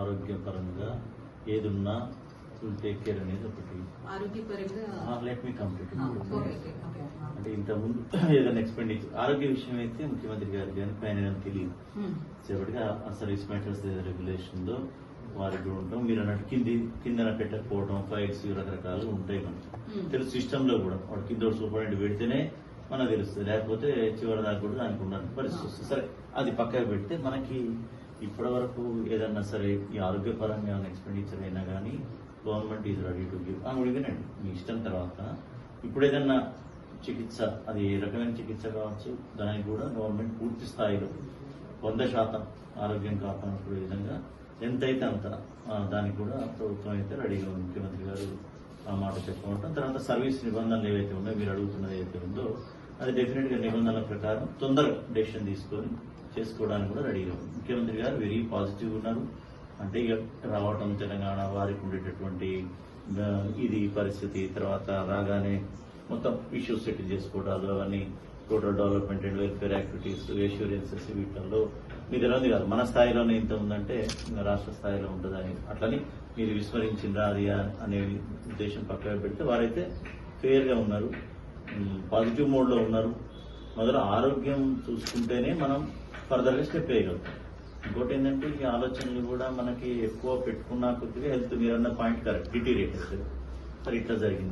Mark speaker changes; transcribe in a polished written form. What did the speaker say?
Speaker 1: ఆరోగ్యపరంగా ఏదున్నా will take care అనేది ఒకటి.
Speaker 2: ఆరోగ్యపరంగా
Speaker 1: లెట్ మీ కంప్లీట్.
Speaker 2: ఓకే.
Speaker 1: అంటే ఇంతకుముందు ఏదైనా ఎక్స్పెండిచర్ ఆరోగ్య విషయం అయితే ముఖ్యమంత్రి గారి కానీ పైన తెలియదు. సేపటిగా సర్వీస్ మ్యాటర్స్ రెగ్యులేషన్ లో వారికి కూడా ఉంటాం. మీరు అన్నట్టు కిందన పెట్టకపోవడం, ఫైల్స్ రకరకాలు ఉంటాయి మనకి తెలుసు. సిస్టమ్ లో కూడా వాడు కింద సూపరింటెండెంట్ పెడితేనే మనకు తెలుస్తుంది, లేకపోతే చివరి దాకా కూడా దానికి ఉండాలి పరిస్థితి వస్తుంది. సరే, అది పక్కకు పెడితే మనకి ఇప్పటి వరకు ఏదన్నా సరే ఈ ఆరోగ్యపరంగా ఏమైనా ఎక్స్పెండిచర్ అయినా కానీ government is ready to give. వినండి మీ ఇష్టం. తర్వాత ఇప్పుడు ఏదన్నా చికిత్స, అది ఏ రకమైన చికిత్స కావచ్చు, దానికి కూడా గవర్నమెంట్ పూర్తి స్థాయిలో 100% ఆరోగ్యం కాపాడుకునే విధంగా ఎంతైతే అంత దానికి కూడా ప్రభుత్వం అయితే రెడీగా ఉంది. ముఖ్యమంత్రి గారు ఆ మాట చెప్పుకుంటాం. తర్వాత సర్వీస్ నిబంధనలు ఏవైతే ఉన్నాయో, మీరు అడుగుతున్నది ఏదైతే ఉందో అది డెఫినెట్ గా నిబంధనల ప్రకారం తొందరగా డెసిషన్ తీసుకొని చేసుకోవడానికి కూడా రెడీగా ఉంది. ముఖ్యమంత్రి గారు వెరీ పాజిటివ్ ఉన్నారు. అంటే ఇక రావటం తెలంగాణ వారికి ఉండేటటువంటి ఇది పరిస్థితి, తర్వాత రాగానే మొత్తం ఇష్యూస్ సెటిల్ చేసుకోవడాలు, అవన్నీ total development and welfare activities, assurances, వీటిల్లో మీ తెలియదు కాదు మన స్థాయిలోనే ఇంత ఉందంటే రాష్ట్ర స్థాయిలో ఉంటుందని అట్లని మీరు విస్మరించిందా అది అనే ఉద్దేశం పక్కన పెడితే వారైతే ఫెయిర్ గా ఉన్నారు, పాజిటివ్ మోడ్ లో ఉన్నారు. మొదలు ఆరోగ్యం చూసుకుంటేనే మనం ఫర్దర్ గా స్టెప్ వేయగలుగుతాం. ఇంకోటి ఏంటంటే ఈ ఆలోచనలు కూడా మనకి ఎక్కువ పెట్టుకున్న కొద్దిగా హెల్త్, మీరన్న పాయింట్ కరెక్ట్, డిటీరియేట్ అవుతుంది. సరే, ఇట్లా జరిగింది.